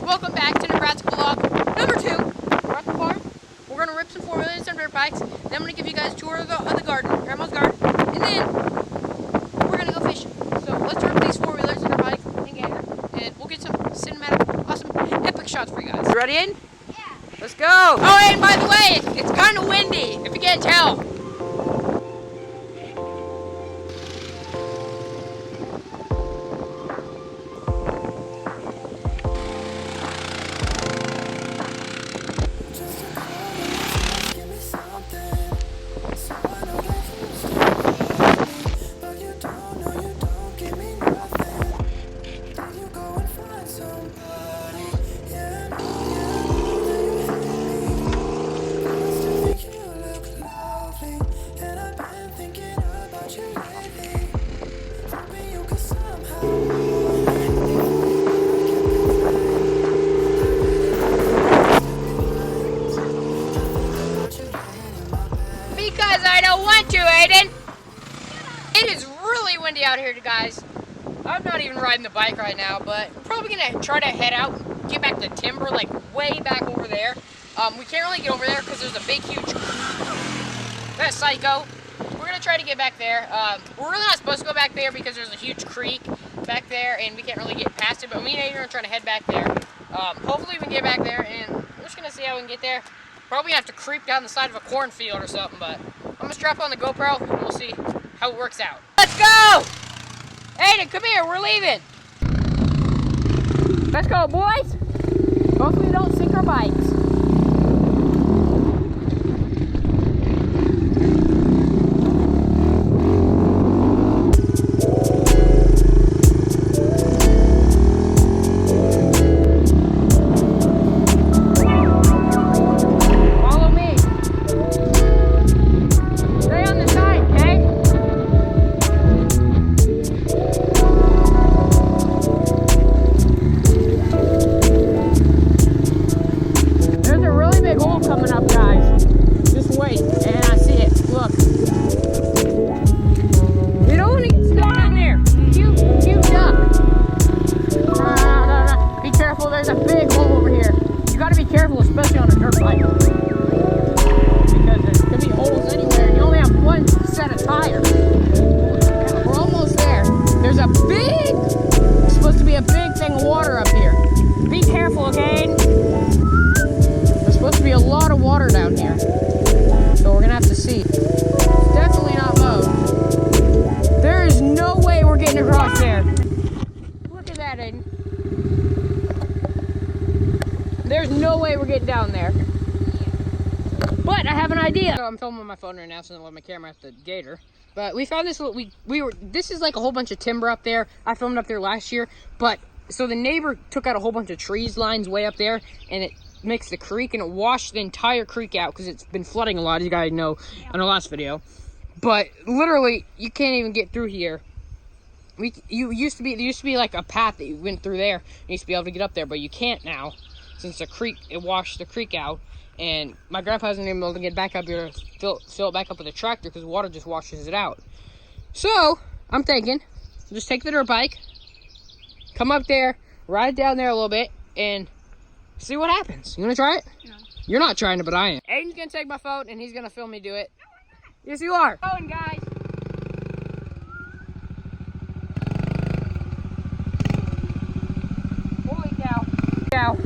welcome back to Nebraska vlog number 2. We're at the farm. We're going to rip some 4-wheelers and dirt bikes. Then I'm going to give you guys a tour of the garden, Grandma's garden. And then we're going to go fishing. So let's rip these 4-wheelers and dirt bikes and gator. And we'll get some cinematic, awesome, epic shots for you guys. You ready in? Yeah. Let's go. Oh, and by the way, it's kind of windy, if you can't tell. Because I don't want to, Aiden. It is really windy out here, guys. I'm not even riding the bike right now, but we're probably gonna try to head out, get back to timber, like way back over there. We can't really get over there because there's a big, huge. That's psycho. We're gonna try to get back there. We're really not supposed to go back there because there's a huge creek back there, and we can't really get past it. But me and Aiden are trying to head back there. Hopefully we can get back there, and we're just gonna see how we can get there. Probably have to creep down the side of a cornfield or something, but I'm gonna strap on the GoPro and we'll see how it works out. Let's go! Aiden, come here, we're leaving. Let's go, boys. Hopefully we don't sink our bikes. Especially on a dirt bike, because there could be holes anywhere and you only have one set of tires. Yeah, we're almost there. There's a big, supposed to be a big thing of water up here. Be careful, okay? There's supposed to be a lot of water down here, so we're gonna have to see. It's definitely not mowed. There is no way we're getting across there. Look at that, Aiden. There's no way we're getting down there. But I have an idea. So I'm filming my phone right now, so I don't let my camera at the gator. But we found this little, this is like a whole bunch of timber up there. I filmed up there last year. But, so the neighbor took out a whole bunch of trees lines way up there, and it makes the creek, and it washed the entire creek out because it's been flooding a lot, as you guys know on the last video. But literally, you can't even get through here. There used to be like a path that you went through there. You used to be able to get up there, but you can't now. Since the creek, it washed the creek out, and my grandpa hasn't been able to get back up here to fill it back up with a tractor because water just washes it out. So, I'm thinking, just take the dirt bike, come up there, ride down there a little bit, and see what happens. You want to try it? No. You're not trying it, but I am. Aiden's going to take my phone, and he's going to film me do it. No, I'm not. Yes, you are. Going, guys. Holy cow. Cow.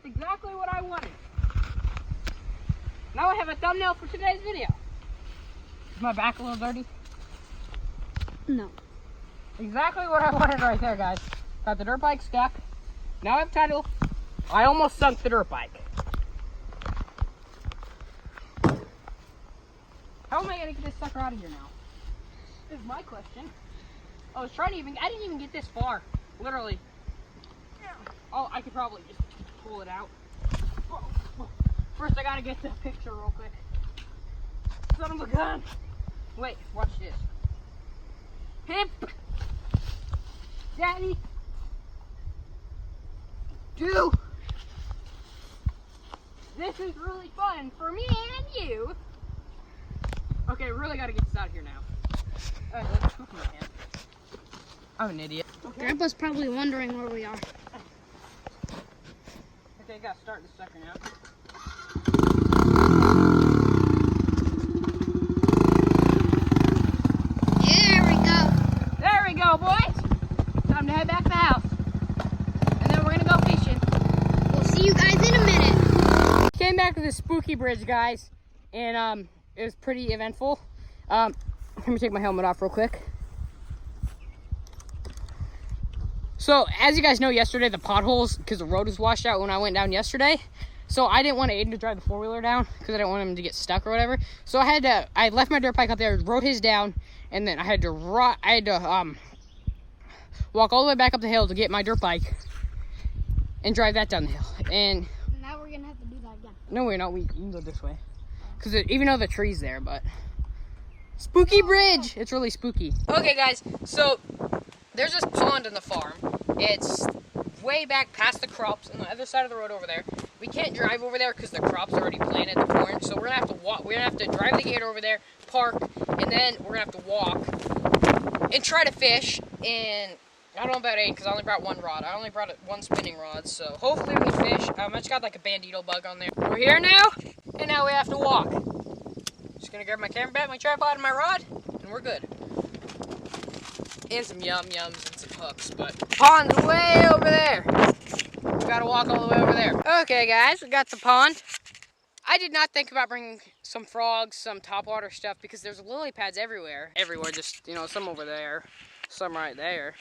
Exactly what I wanted. Now I have a thumbnail for today's video. Is my back a little dirty? No. Exactly what I wanted right there, guys. Got the dirt bike stuck. Now I have title. I almost sunk the dirt bike. How am I going to get this sucker out of here now? Is my question. I was trying to I didn't even get this far. Literally. Oh, I could probably just pull it out. First, I gotta get the picture real quick. Son of a gun. Wait, watch this. Hip. Daddy. 2. This is really fun for me and you. Okay, really gotta get this out of here now. Alright, let's cook my hand. I'm an idiot. Okay. Grandpa's probably wondering where we are. Okay, gotta start this sucker now. There we go. There we go, boys. Time to head back to the house. And then we're gonna go fishing. We'll see you guys in a minute. Came back to the spooky bridge, guys, and it was pretty eventful. Let me take my helmet off real quick. So, as you guys know, yesterday the potholes, because the road was washed out when I went down yesterday. So I didn't want Aiden to drive the 4-wheeler down because I didn't want him to get stuck or whatever. So I left my dirt bike up there, rode his down, and then I had to walk all the way back up the hill to get my dirt bike and drive that down the hill. And Now we're gonna have to do that again. no, we're not. We can go this way. Because even though the tree's there, but... Spooky bridge! It's really spooky. Okay, guys, so there's this pond on the farm. It's way back past the crops on the other side of the road over there. We can't drive over there because the crops already planted the corn. So we're gonna have to walk. We're gonna have to drive the gator over there, park, and then we're gonna have to walk and try to fish. And I don't know about Aiden because I only brought one rod. I only brought one spinning rod. So hopefully we can fish. I just got like a bandito bug on there. We're here now, and now we have to walk. Just gonna grab my camera back, my tripod, and my rod, and we're good. And some yums and some hooks, but pond's way over there. We gotta walk all the way over there. Okay, guys, we got the pond. I did not think about bringing some frogs, some topwater stuff, because there's lily pads everywhere. Just, some over there, some right there.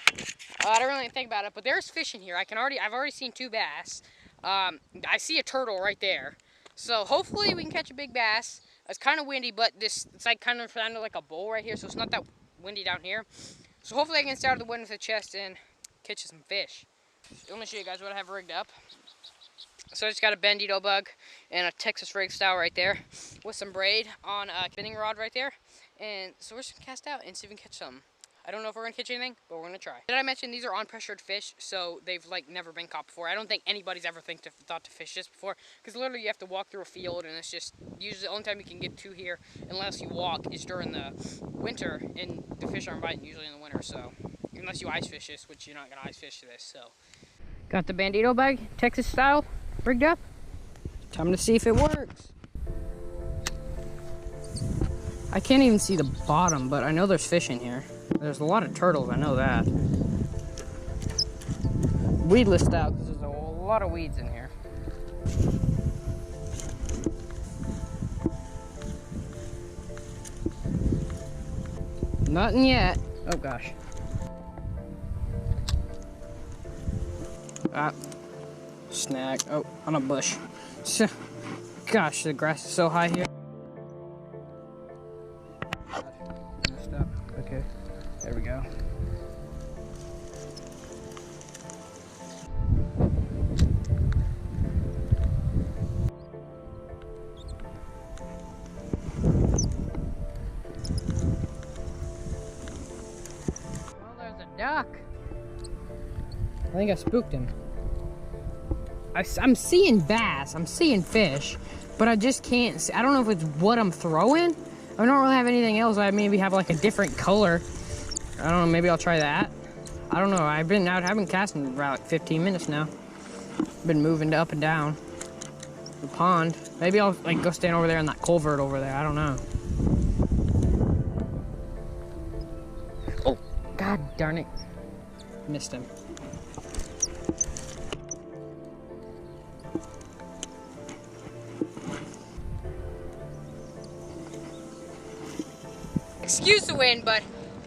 I don't really think about it, but there's fish in here. I've already seen 2 bass. I see a turtle right there. So hopefully we can catch a big bass. It's kind of windy, but it's like kind of like a bowl right here, so it's not that windy down here. So hopefully I can stay out of the wind with a chest and catch some fish. Let me show you guys what I have rigged up. So I just got a bandito bug and a Texas rig style right there with some braid on a spinning rod right there. And so we're just gonna cast out and see if we can catch some. I don't know if we're gonna catch anything, but we're gonna try. Did I mention these are unpressured fish, so they've like never been caught before. I don't think anybody's ever thought to fish this before, because literally you have to walk through a field, and it's just usually the only time you can get to here, unless you walk, is during the winter, and the fish aren't biting usually in the winter. So unless you ice fish this, which you're not gonna ice fish this. So got the bandito bag, Texas style, rigged up. Time to see if it works. I can't even see the bottom, but I know there's fish in here. There's a lot of turtles, I know that. Weedless style, because there's a lot of weeds in here. Nothing yet. Oh gosh. Snag. Oh, on a bush. Gosh, the grass is so high here. Okay, there we go. Well, there's a duck. I think I spooked him. I'm seeing bass, I'm seeing fish, but I just can't see. I don't know if it's what I'm throwing. I don't really have anything else. I maybe have like a different color. I don't know, maybe I'll try that. I don't know, I've been casting for about like 15 minutes now. Been moving up and down the pond. Maybe I'll like go stand over there in that culvert over there, I don't know. Oh, god darn it. Missed him. Excuse the wind, but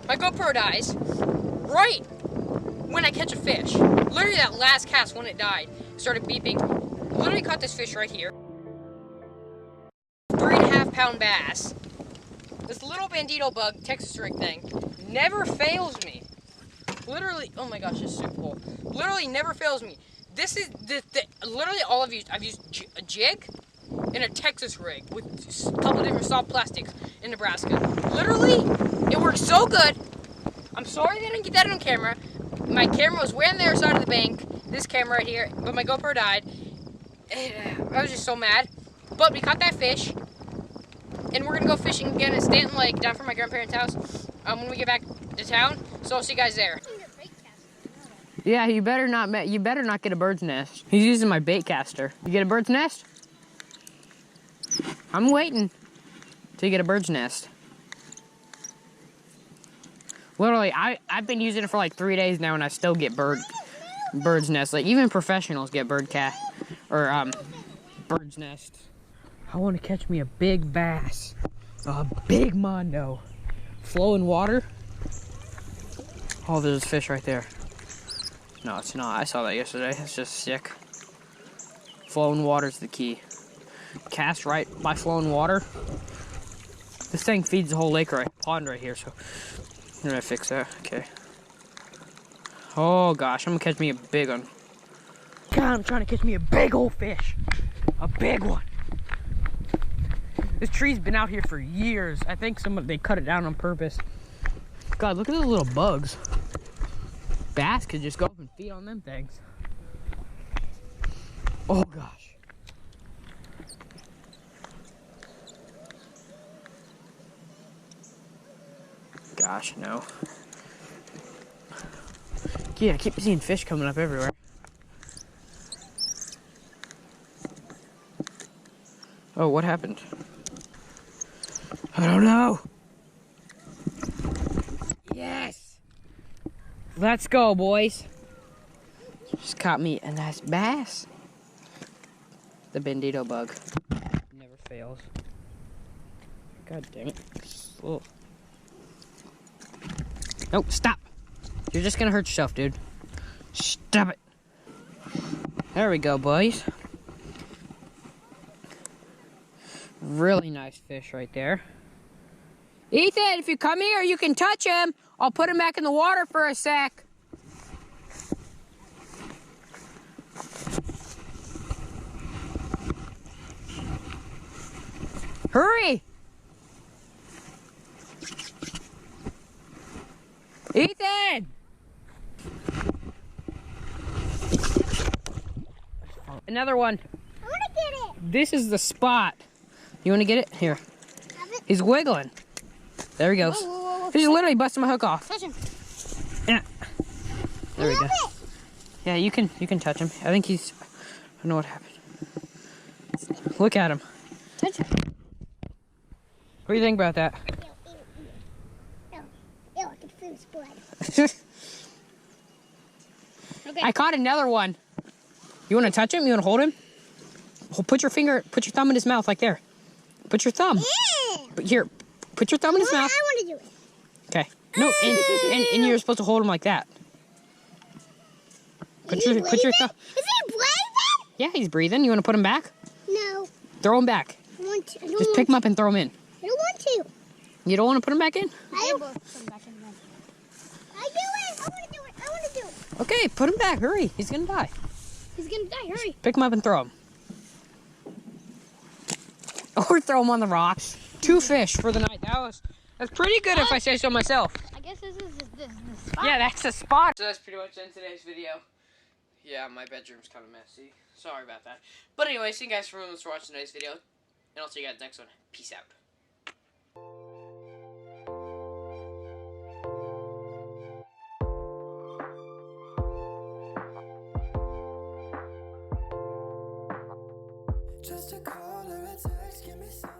my GoPro dies right when I catch a fish. Literally that last cast when it died, started beeping. Literally caught this fish right here. 3.5 pound bass. This little bandito bug, Texas rig thing, never fails me. Literally, oh my gosh, this is super cool. Literally never fails me. This is literally all I've used. I've used a jig and a Texas rig with a couple different soft plastics in Nebraska. Literally, it works so good. I'm sorry they didn't get that on camera. My camera was way on the other side of the bank, this camera right here, but my GoPro died. And I was just so mad. But we caught that fish. And we're gonna go fishing again at Stanton Lake down from my grandparents' house when we get back to town. So I'll see you guys there. Yeah, you better not get a bird's nest. He's using my bait caster. You get a bird's nest? I'm waiting till you get a bird's nest. Literally, I've been using it for like 3 days now, and I still get bird's nest. Like even professionals get bird's nest. I want to catch me a big bass, a big mondo, flowing water. Oh, there's a fish right there. No, it's not. I saw that yesterday. It's just sick. Flowing water's the key. Cast right by flowing water. This thing feeds the whole lake pond right here, so I'm gonna fix that. Okay. Oh gosh, I'm gonna catch me a big one. God, I'm trying to catch me a big old fish. A big one. This tree's been out here for years. I think they cut it down on purpose. God, look at those little bugs. Bass could just go up and feed on them things. Oh gosh. Gosh, no. Yeah, I keep seeing fish coming up everywhere. Oh, what happened? I don't know. Yes. Let's go, boys. Just caught me a nice bass. The bandito bug. Never fails. God dang it. Oh. Nope, stop. You're just gonna hurt yourself, dude. Stop it. There we go, boys. Really nice fish right there. Ethan, if you come here, you can touch him. I'll put him back in the water for a sec. Hurry! Ethan! Another one. I want to get it. This is the spot. You want to get it? Here. Have it? He's wiggling. There he goes. Whoa. He's literally busting my hook off. Touch him. Yeah. There we go. It. Yeah, you can touch him. I think he's. I don't know what happened. Look at him. Touch him. What do you think about that? Ew, I can feel his blood. Okay. I caught another one. You want to touch him? You want to hold him? Put your thumb in his mouth, like there. Put your thumb. Here, put your thumb in his mouth. I want to do it. Okay. No, and you're supposed to hold him like that. Put your thumb. Is he breathing? Yeah, he's breathing. You want to put him back? No. Throw him back. I want to. Just pick him up and throw him in. I don't want to. You don't want to put him back in? I do it. I want to do it. Okay, put him back. Hurry. He's going to die. He's going to die. Hurry. Pick him up and throw him. Or throw him on the rocks. 2 fish for the night. That's pretty good if I say so myself. I guess this is the spot. Yeah, that's the spot. So that's pretty much in today's video. Yeah, my bedroom's kind of messy. Sorry about that. But anyway, thank you guys for watching today's video. And I'll see you guys next one. Peace out. Just a call or a text, give me some.